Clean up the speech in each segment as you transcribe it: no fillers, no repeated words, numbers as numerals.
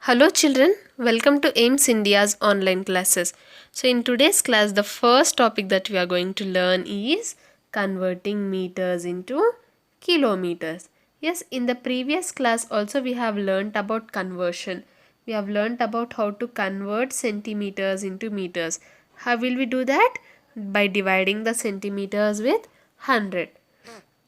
Hello children, welcome to AIMS India's online classes. So in today's class, the first topic that we are going to learn is converting meters into kilometers. Yes, in the previous class also we have learnt about conversion. We have learnt about how to convert centimeters into meters. How will we do that? By dividing the centimeters with 100.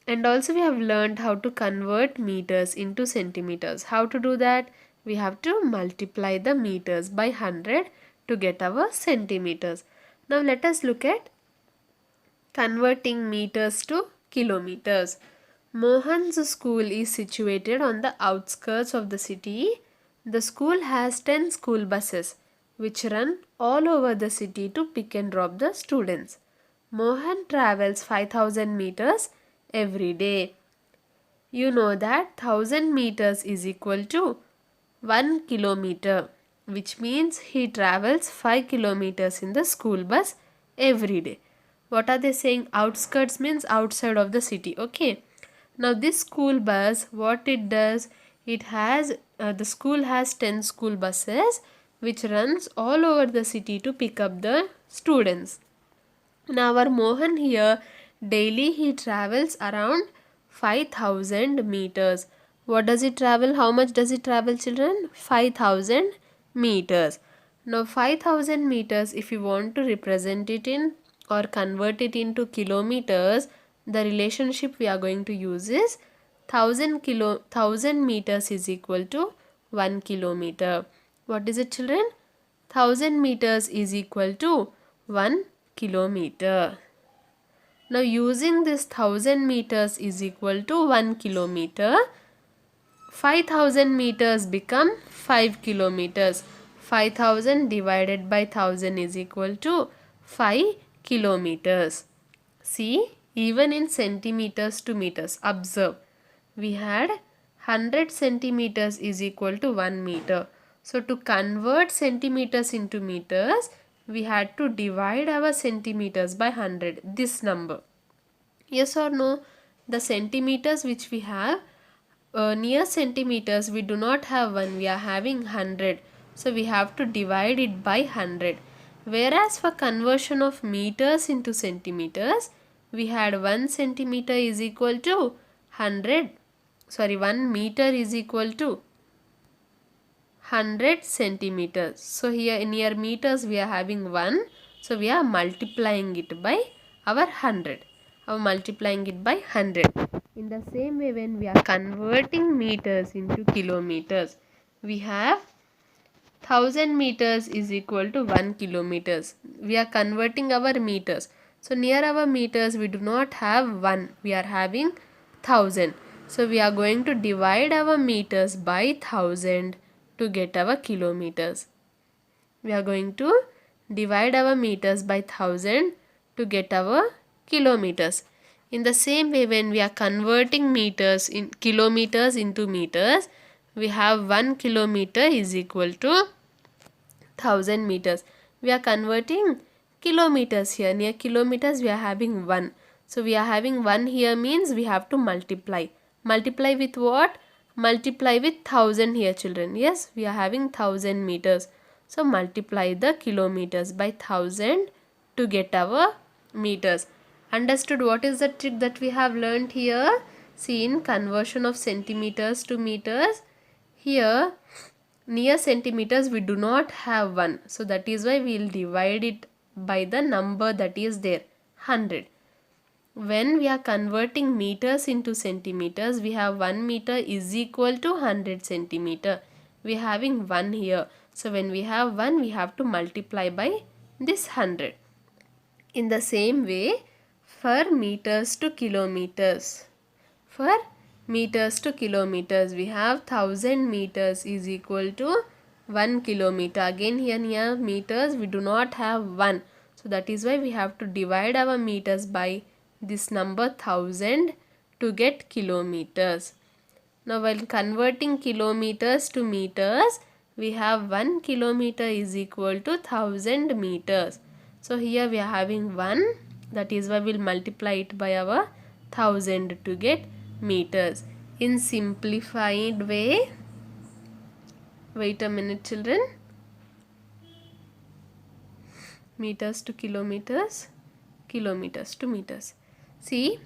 And also we have learned how to convert meters into centimeters. How to do that? We have to multiply the meters by 100 to get our centimeters. Now let us look at converting meters to kilometers. Mohan's school is situated on the outskirts of the city. The school has 10 school buses which run all over the city to pick and drop the students. Mohan travels 5000 meters every day. You know that 1000 meters is equal to 1 kilometer, which means he travels 5 kilometers in the school bus every day. What are they saying? Outskirts means outside of the city. Okay. Now this school bus, what it does, the school has 10 school buses which runs all over the city to pick up the students. Now our Mohan here, daily he travels around 5000 meters. What does he travel? How much does he travel, children? 5000 meters. Now 5000 meters, if you want to represent it in or convert it into kilometers, the relationship we are going to use is 1000 meters is equal to 1 kilometer. What is it, children? 1000 meters is equal to 1 kilometer. Now using this 1000 meters is equal to 1 kilometer, 5000 meters become 5 kilometers. 5000 divided by 1000 is equal to 5 kilometers. See, even in centimeters to meters, observe. We had 100 centimeters is equal to 1 meter. So to convert centimeters into meters, we had to divide our centimeters by 100, this number. Yes or no? The centimeters which we have, near centimeters we do not have 1, we are having 100. So we have to divide it by 100. Whereas for conversion of meters into centimeters, we had 1 centimeter is equal to 100. 1 meter is equal to 100 centimeters. So here near meters we are having 1. So we are multiplying it by our 100. Multiplying it by 100. In the same way, when we are converting meters into kilometers, we have 1000 meters is equal to 1 kilometers. We are converting our meters. So near our meters we do not have 1. We are having 1000. So we are going to divide our meters by 1000 to get our kilometers. We are going to divide our meters by 1000 to get our kilometers. In the same way, when we are converting meters in kilometers into meters, we have 1 kilometer is equal to 1000 meters. We are converting kilometers here. Near kilometers we are having 1. So we are having 1 here means we have to multiply. Multiply with what? Multiply with 1000 here, children. Yes, we are having 1000 meters. So multiply the kilometers by 1000 to get our meters. Understood what is the trick that we have learned here? See, in conversion of centimeters to meters, here near centimeters we do not have 1. So that is why we will divide it by the number that is there, 100. When we are converting meters into centimeters, we have 1 meter is equal to 100 centimeter. We are having 1 here. So when we have 1, we have to multiply by this 100. In the same way, for meters to kilometers. For meters to kilometers, we have 1000 meters is equal to 1 kilometer. Again here near meters we do not have 1. So that is why we have to divide our meters by this number 1000 to get kilometers. Now while converting kilometers to meters, we have 1 kilometer is equal to 1000 meters. So here we are having 1, that is why we will multiply it by our 1000 to get meters. In simplified way, Wait a minute, children. Meters to kilometers, kilometers to meters. See,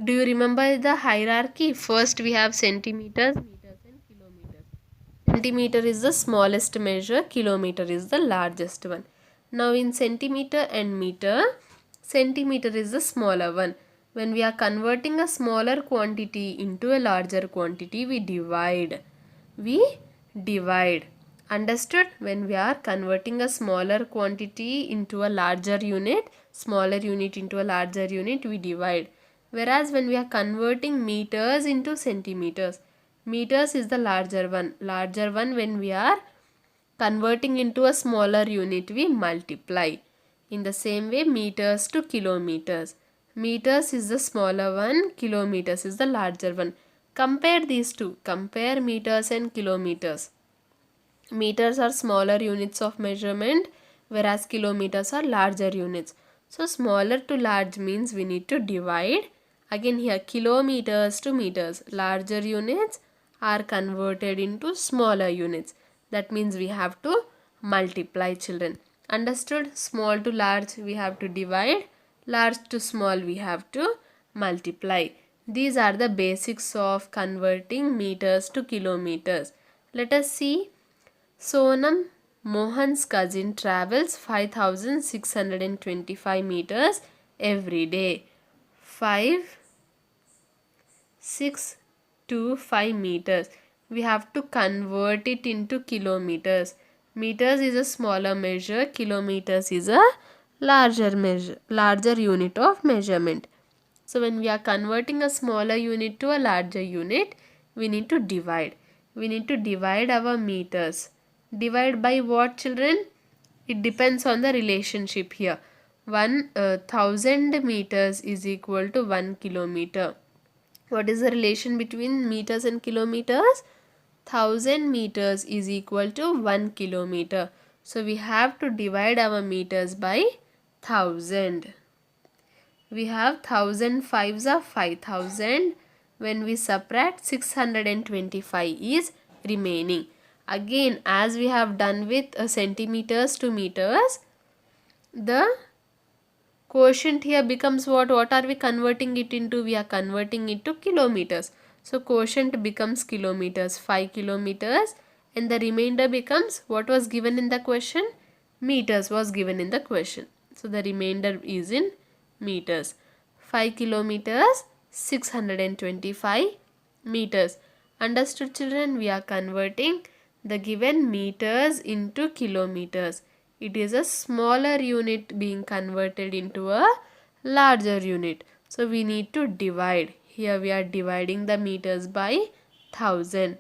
do you remember the hierarchy? First we have centimeters, meters and kilometers. Centimeter is the smallest measure, kilometer is the largest one. Now in centimeter and meter, centimeter is the smaller one. When we are converting a smaller quantity into a larger quantity, we divide. We divide. Understood? When we are converting a smaller quantity into a larger unit, smaller unit into a larger unit, we divide. Whereas when we are converting meters into centimeters, meters is the larger one. Larger one, when we are converting into a smaller unit, we multiply. In the same way, meters to kilometers. Meters is the smaller one, kilometers is the larger one. Compare these two. Compare meters and kilometers. Meters are smaller units of measurement, whereas kilometers are larger units. So smaller to large means we need to divide. Again here, kilometers to meters. Larger units are converted into smaller units. That means we have to multiply, children. Understood? Small to large we have to divide. Large to small we have to multiply. These are the basics of converting meters to kilometers. Let us see. Sonam, Mohan's cousin, travels 5625 meters every day. 5, 6 to 5 meters. We have to convert it into kilometers. Meters is a smaller measure, kilometers is a larger unit of measurement. So when we are converting a smaller unit to a larger unit, we need to divide. We need to divide our meters. Divide by what, children? It depends on the relationship here. 1000 meters is equal to 1 kilometer. What is the relation between meters and kilometers? 1000 meters is equal to 1 kilometer. So we have to divide our meters by 1000. We have 1000 fives are 5000. When we subtract, 625 is remaining. Again, as we have done with centimeters to meters, the quotient here becomes what? What are we converting it into? We are converting it to kilometers. So quotient becomes kilometers, 5 kilometers, and the remainder becomes what was given in the question? Meters was given in the question. So the remainder is in meters. 5 kilometers, 625 meters. Understood, children? We are converting the given meters into kilometers. It is a smaller unit being converted into a larger unit. So we need to divide. Here we are dividing the meters by 1000.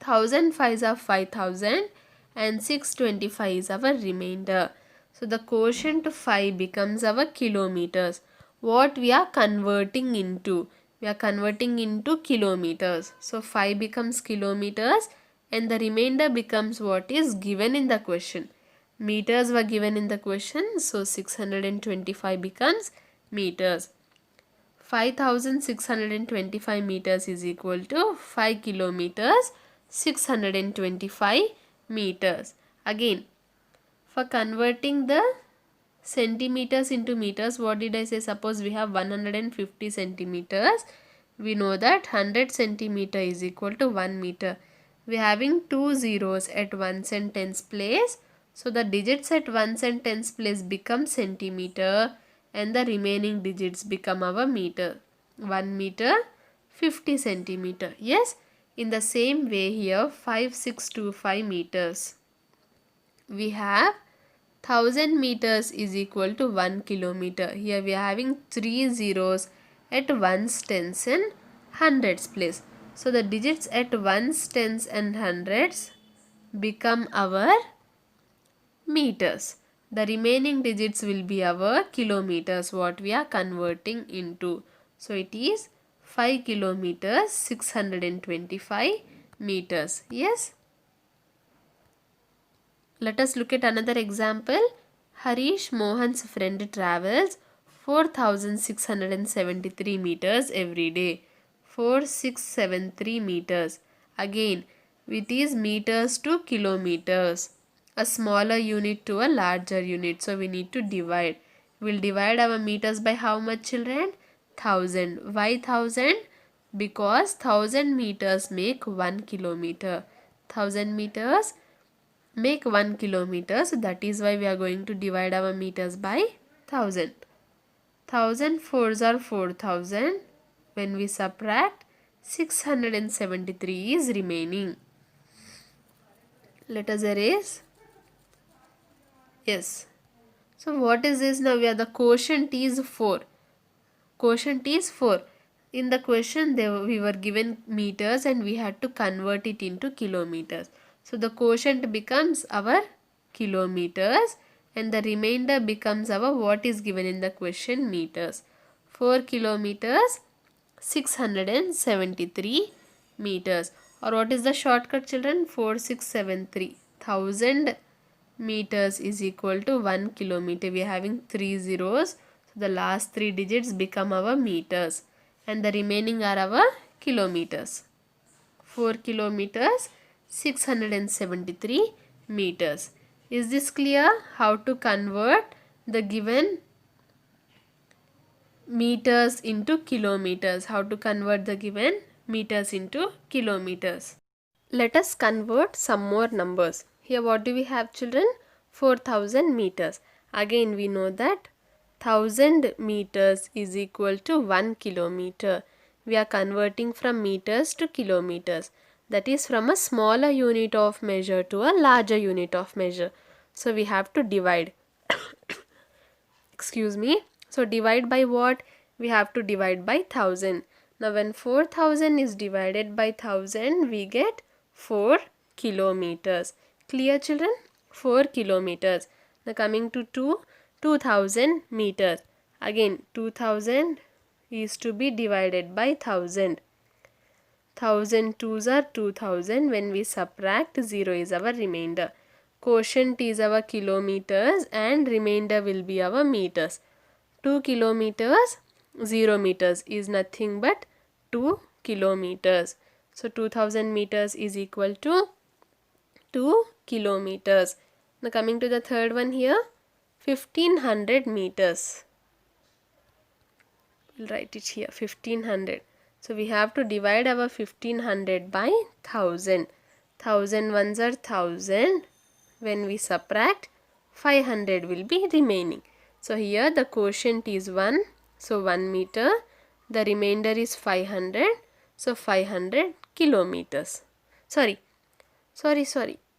1000 fives are 5000 and 625 is our remainder. So the quotient 5 becomes our kilometers. What we are converting into? We are converting into kilometers. So 5 becomes kilometers and the remainder becomes what is given in the question. Meters were given in the question, so 625 becomes meters. 5625 meters is equal to 5 kilometers, 625 meters. Again, for converting the centimeters into meters, what did I say? Suppose we have 150 centimeters. We know that 100 centimeter is equal to 1 meter. We are having two zeros at ones and tens place. So the digits at ones and tens place become centimeter and the remaining digits become our meter. 1 meter, 50 centimeter. Yes, in the same way here 5625 meters. We have 1000 meters is equal to 1 kilometer. Here we are having 3 zeros at ones, tens and hundreds place. So the digits at ones, tens and hundreds become our meters. The remaining digits will be our kilometers, what we are converting into. So it is 5 kilometers, 625 meters. Yes. Let us look at another example. Harish, Mohan's friend, travels 4673 meters every day. 4673 meters. Again, It is meters to kilometers. A smaller unit to a larger unit. So we need to divide. We'll divide our meters by how much, children? 1000. Why 1000? Because 1000 meters make 1 kilometer. 1000 meters make 1 kilometer. So that is why we are going to divide our meters by 1000. 1000 fours are 4000. When we subtract, 673 is remaining. Let us erase. Yes. So what is this now? The quotient is 4. Quotient is 4. In the question we were given meters and we had to convert it into kilometers. So the quotient becomes our kilometers and the remainder becomes our what is given in the question, meters. 4 kilometers, 673 meters. Or what is the shortcut, children? 4673. 1000 meters is equal to 1 kilometer. We are having 3 zeros. So the last 3 digits become our meters. And the remaining are our kilometers. 4 kilometers, 673 meters. Is this clear? How to convert the given meters into kilometers. How to convert the given meters into kilometers. Let us convert some more numbers. Here what do we have, children? 4000 meters. Again we know that 1000 meters is equal to 1 kilometer. We are converting from meters to kilometers. That is from a smaller unit of measure to a larger unit of measure. So we have to divide. Excuse me. So divide by what? We have to divide by 1000. Now when 4000 is divided by 1000, we get 4 kilometers. Clear, children? 4 kilometers. Now coming to 2000 meters. Again 2000 is to be divided by 1000. 1000 twos are 2000. When we subtract, 0 is our remainder. Quotient is our kilometers and remainder will be our meters. 2 kilometers, 0 meters is nothing but 2 kilometers. So 2000 meters is equal to 2 kilometers. Now coming to the third one here, 1500 meters. We'll write it here, 1500. So we have to divide our 1500 by 1000. 1000 ones are 1000. When we subtract, 500 will be remaining. So here the quotient is 1. So 1 meter. The remainder is 500. So 500 kilometers. Sorry.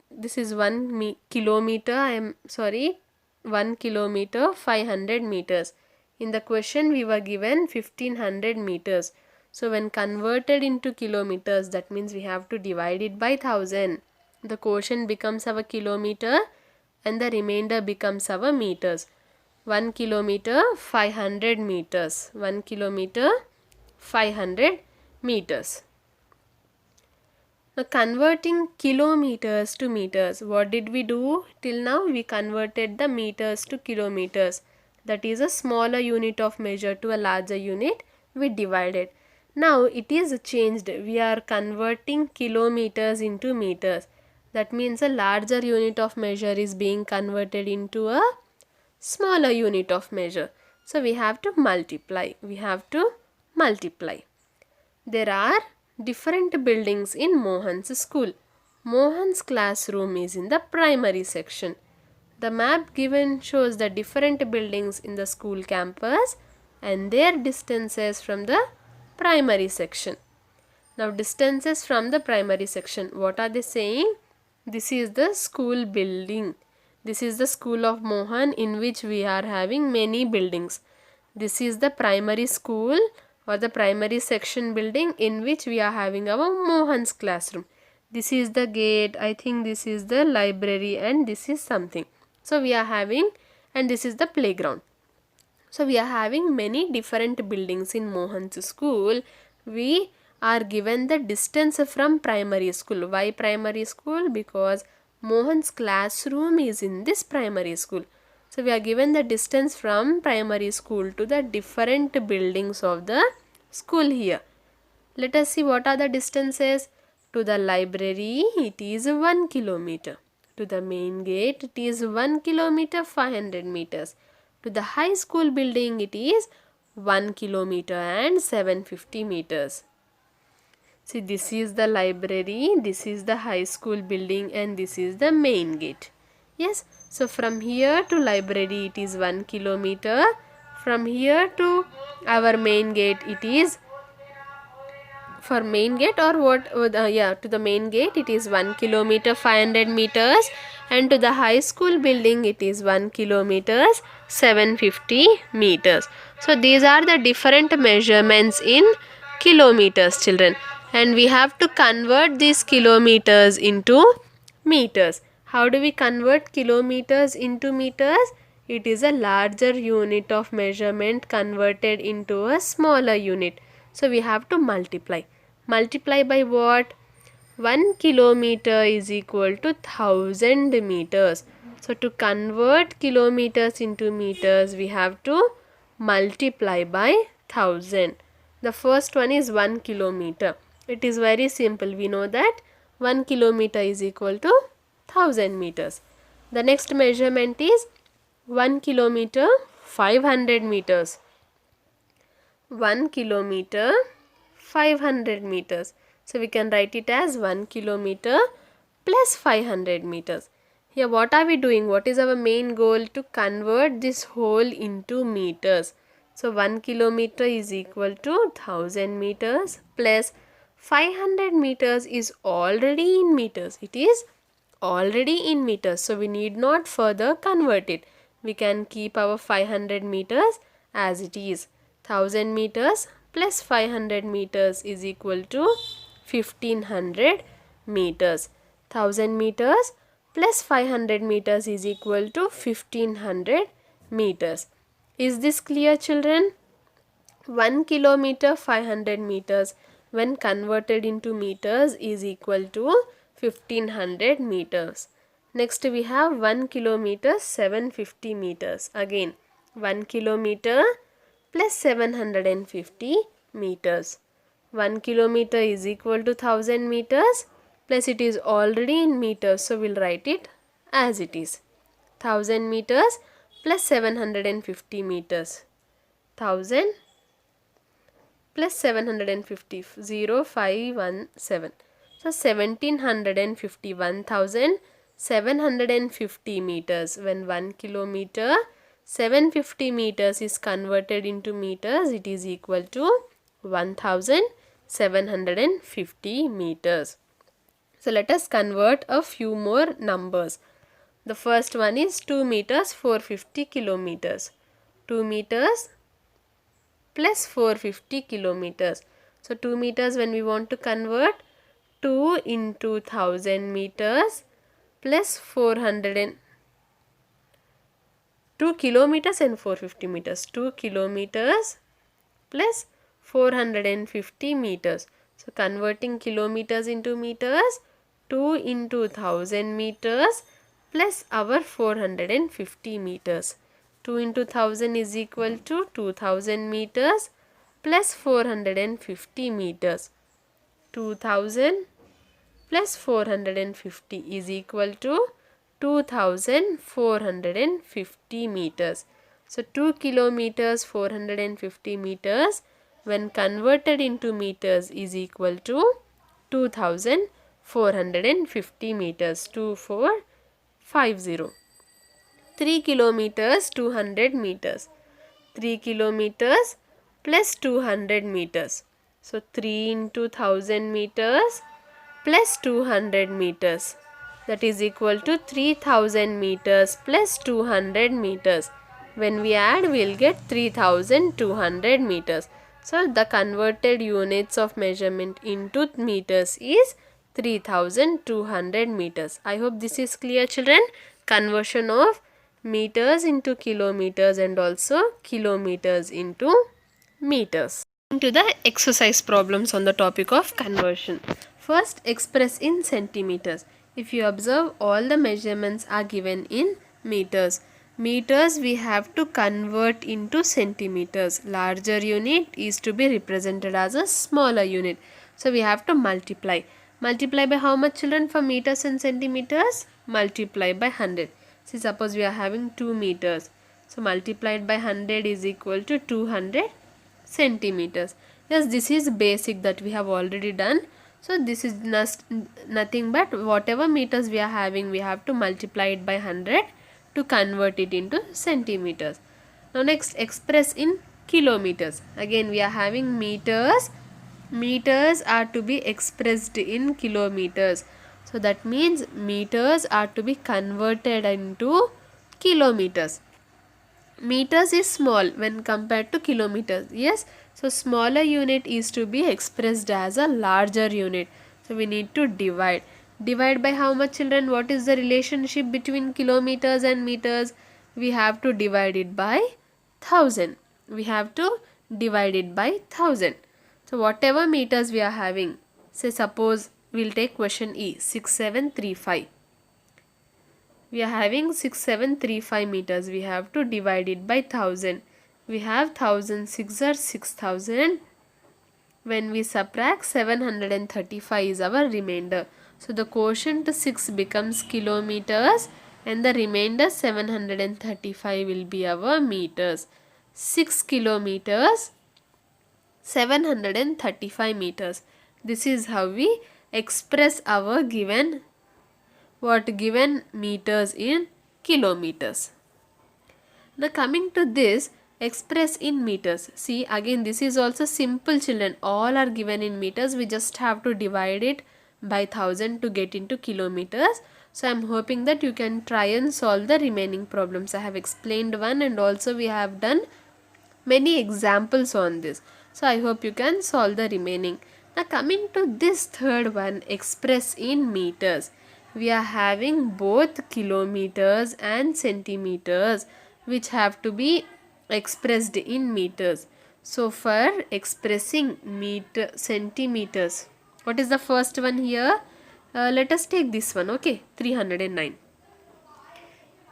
This is 1 kilometer. I am sorry. 1 kilometer, 500 meters. In the question we were given 1500 meters. So when converted into kilometers, that means we have to divide it by 1000. The quotient becomes our kilometer and the remainder becomes our meters. 1 kilometer, 500 meters. 1 kilometer, 500 meters. Now converting kilometers to meters. What did we do till now? We converted the meters to kilometers. That is a smaller unit of measure to a larger unit. We divided. Now it is changed. We are converting kilometers into meters. That means a larger unit of measure is being converted into a smaller unit of measure. So we have to multiply. There are different buildings in Mohan's school. Mohan's classroom is in the primary section. The map given shows the different buildings in the school campus and their distances from the primary section. Now distances from the primary section. What are they saying? This is the school building. This is the school of Mohan in which we are having many buildings. This is the primary school or the primary section building in which we are having our Mohan's classroom. This is the gate. I think this is the library and this is something. So we are having, and this is the playground. So we are having many different buildings in Mohan's school. We are given the distance from primary school. Why primary school? Because Mohan's classroom is in this primary school. So we are given the distance from primary school to the different buildings of the school here. Let us see what are the distances. To the library it is 1 kilometer. To the main gate it is 1 kilometer 500 meters. To the high school building it is 1 kilometer and 750 meters. See, this is the library, this is the high school building, and this is the main gate. Yes, so from here to library it is 1 kilometer. From here to our main gate it is, for main gate or what, to the main gate it is 1 kilometer 500 meters, and to the high school building it is 1 kilometers 750 meters. So these are the different measurements in kilometers, children, and we have to convert these kilometers into meters. How do we convert kilometers into meters? It is a larger unit of measurement converted into a smaller unit. So we have to multiply. Multiply by what? 1 kilometer is equal to 1000 meters. So to convert kilometers into meters, we have to multiply by 1000. The first one is 1 kilometer. It is very simple. We know that 1 kilometer is equal to 1000 meters. The next measurement is 1 kilometer 500 meters. 1 kilometer 500 meters. So we can write it as 1 kilometer plus 500 meters. Here what are we doing? What is our main goal? To convert this whole into meters. So 1 kilometer is equal to 1000 meters plus 500 meters is already in meters. It is already in meters. So we need not further convert it. We can keep our 500 meters as it is. 1000 meters plus 500 meters is equal to 1500 meters. 1000 meters plus 500 meters is equal to 1500 meters. Is this clear, children? 1 kilometer 500 meters when converted into meters is equal to 1500 meters. Next we have 1 kilometer 750 meters. Again 1 kilometer plus 750 meters. 1 kilometer is equal to 1000 meters plus it is already in meters, so we'll write it as it is. 1000 meters plus 750 meters. 1000 plus 750, 0517. So 1750, 1750 meters. When 1 kilometer 750 meters is converted into meters, it is equal to 1750 meters. So let us convert a few more numbers. The first one is 2 meters 450 kilometers. 2 meters plus 450 kilometers. So 2 meters when we want to convert, 2 into 1000 meters plus 2 kilometers and 450 meters. 2 kilometers plus 450 meters. So converting kilometers into meters, 2 into 1000 meters plus our 450 meters. 2 into 1000 is equal to 2000 meters plus 450 meters. 2000 plus 450 is equal to 2450 meters. So 2 kilometers 450 meters when converted into meters is equal to 2450 meters. 2450. 3 kilometers 200 meters. 3 kilometers plus 200 meters. So 3 into 1000 meters plus 200 meters, that is equal to 3000 meters plus 200 meters. When we add, we will get 3200 meters. So the converted units of measurement into meters is 3200 meters. I hope this is clear, children. Conversion of meters into kilometers and also kilometers into meters. Into the exercise problems on the topic of conversion. First, express in centimeters. If you observe, all the measurements are given in meters. Meters we have to convert into centimeters. Larger unit is to be represented as a smaller unit. So we have to multiply. Multiply by how much, children, for meters and centimeters? Multiply by 100. See, suppose we are having 2 meters. So multiplied by 100 is equal to 200 centimeters. Yes, this is basic that we have already done. So this is nothing but whatever meters we are having, we have to multiply it by 100 to convert it into centimeters. Now next, express in kilometers. Again we are having meters. Meters are to be expressed in kilometers. So that means meters are to be converted into kilometers. Meters is small when compared to kilometers. Yes, so smaller unit is to be expressed as a larger unit. So we need to divide. Divide by how much, children? What is the relationship between kilometers and meters? We have to divide it by 1000. We have to divide it by 1000. So whatever meters we are having, say suppose we'll take question E, 6735. We are having 6735 meters. We have to divide it by 1000. We have 1006 or 6000. When we subtract, 735 is our remainder. So the quotient 6 becomes kilometers and the remainder 735 will be our meters. 6 kilometers, 735 meters. This is how we express our given meters in kilometers. Now coming to this, express in meters. See, again this is also simple, children. All are given in meters. We just have to divide it by 1000 to get into kilometers. So I am hoping that you can try and solve the remaining problems. I have explained one and also we have done many examples on this. So I hope you can solve the remaining. Now coming to this third one, express in meters. We are having both kilometers and centimeters which have to be expressed in meters. So for expressing centimeters, what is the first one here? Let us take this one, okay, 309.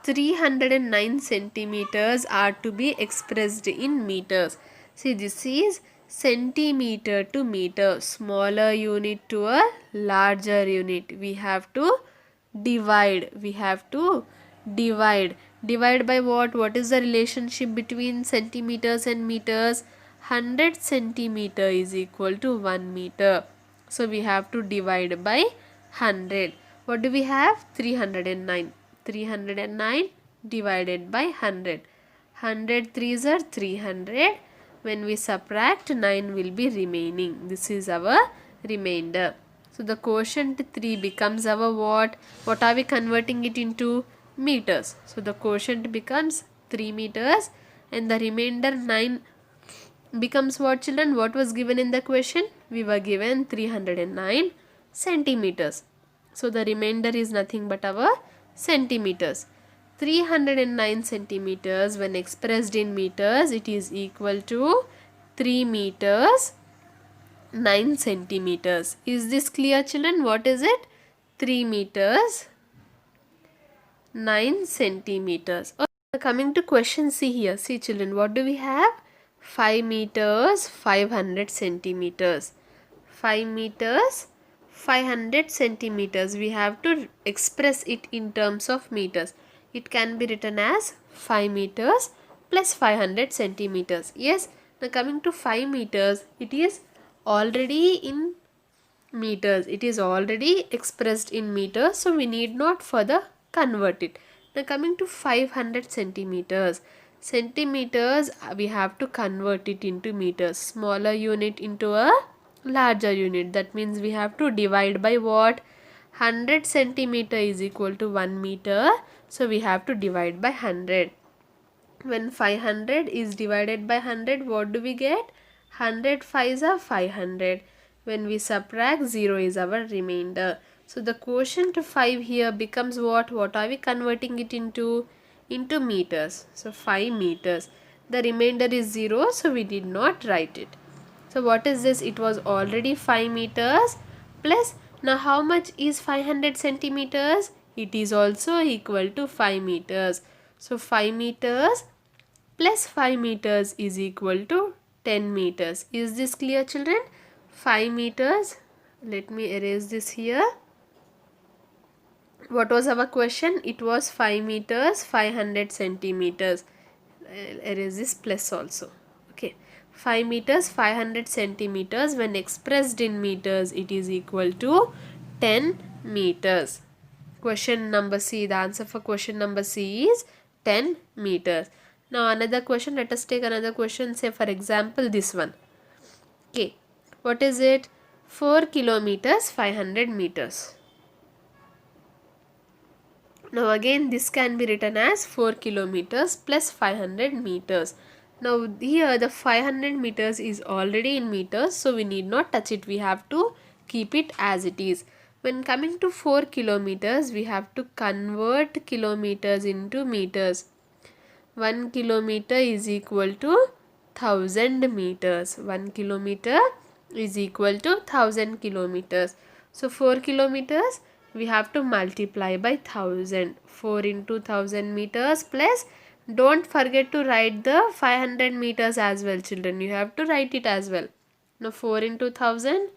309 centimeters are to be expressed in meters. See, this is centimeter to meter, smaller unit to a larger unit. We have to divide. Divide by what? What is the relationship between centimeters and meters? 100 centimeter is equal to 1 meter. So we have to divide by 100. What do we have? 309. 309 divided by 100. 100 threes are 300. When we subtract, 9 will be remaining. This is our remainder. So the quotient 3 becomes our what? What are we converting it into? Meters. So the quotient becomes 3 meters and the remainder 9 becomes what, children? What was given in the question? We were given 309 centimeters. So the remainder is nothing but our centimeters. 309 centimeters when expressed in meters, it is equal to 3 meters 9 centimeters. Is this clear, children? What is it? 3 meters 9 centimeters. Okay, coming to question C here. See, children, what do we have? 5 meters 500 centimeters. 5 meters 500 centimeters. We have to express it in terms of meters. It can be written as 5 meters plus 500 centimeters. Yes. Now coming to 5 meters, it is already in meters. It is already expressed in meters. So we need not further convert it. Now coming to 500 centimeters. Centimeters, we have to convert it into meters. Smaller unit into a larger unit. That means we have to divide by what? 100 centimeter is equal to 1 meter. So we have to divide by 100. When 500 is divided by 100, what do we get? 100 5s are 500. When we subtract, 0 is our remainder. So the quotient 5 here becomes what? What are we converting it into? Into meters. So 5 meters. The remainder is 0, so we did not write it. So what is this? It was already 5 meters plus, now how much is 500 centimeters? It is also equal to 5 meters. So 5 meters plus 5 meters is equal to 10 meters. Is this clear, children? 5 meters Let me erase this here. What was our question? It was 5 meters 500 centimeters. I'll erase this plus also. Okay, 5 meters 500 centimeters, when expressed in meters it is equal to 10 meters. Question number C, the answer for question number C is 10 meters. Now another question, let us take another question. Say for example this one. Okay, what is it? 4 kilometers 500 meters. Now again this can be written as 4 kilometers plus 500 meters. Now here the 500 meters is already in meters, so we need not touch it. We have to keep it as it is. When coming to 4 kilometers, we have to convert kilometers into meters. 1 kilometer is equal to 1000 meters. 1 kilometer is equal to 1000 kilometers. So 4 kilometers we have to multiply by 1000. 4 into 1000 meters plus, don't forget to write the 500 meters as well, children. You have to write it as well. Now 4 into 1000,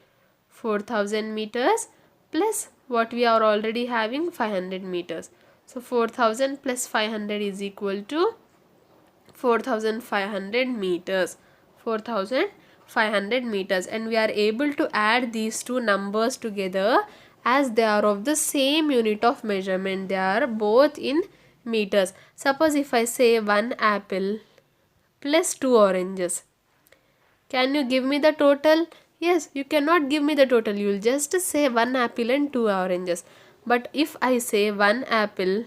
4000 meters plus what we are already having, 500 meters. So 4000 plus 500 is equal to 4500 meters. 4500 meters, and we are able to add these two numbers together as they are of the same unit of measurement. They are both in meters. Suppose if I say 1 apple plus 2 oranges, can you give me the total? Yes, you cannot give me the total. You will just say 1 apple and 2 oranges. But if I say 1 apple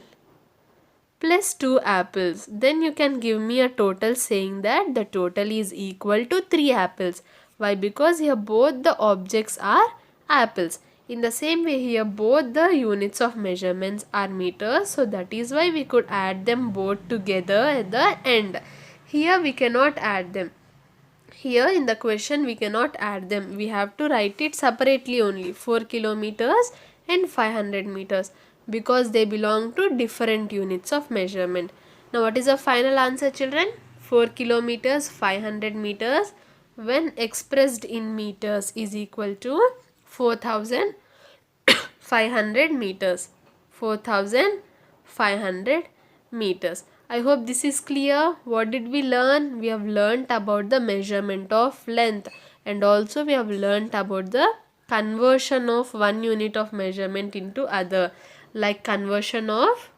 plus 2 apples, then you can give me a total, saying that the total is equal to 3 apples. Why? Because here both the objects are apples. In the same way, here both the units of measurements are meters, so that is why we could add them both together at the end. Here we cannot add them. Here in the question we cannot add them. We have to write it separately only, 4 kilometers and 500 meters, because they belong to different units of measurement. Now what is the final answer, children? 4 kilometers 500 meters when expressed in meters is equal to 4500 meters. 4500 meters. I hope this is clear. What did we learn? We have learnt about the measurement of length, and also we have learnt about the conversion of one unit of measurement into other, like conversion of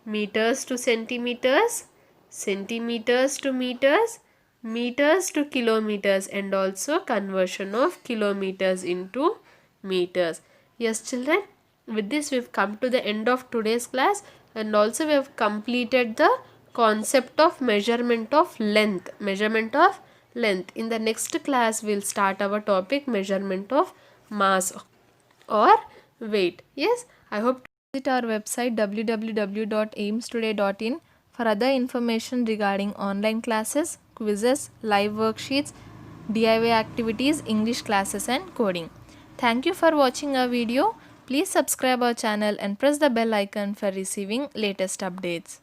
meters to centimeters, centimeters to meters, meters to kilometers, and also conversion of kilometers into meters. Yes, children, with this we have come to the end of today's class, and also we have completed the concept of measurement of length. Measurement of length. In the next class we will start our topic measurement of mass or weight. Yes, I hope to visit our website www.aimstoday.in for other information regarding online classes, quizzes, live worksheets, DIY activities, English classes and coding. Thank you for watching our video. Please subscribe our channel and press the bell icon for receiving latest updates.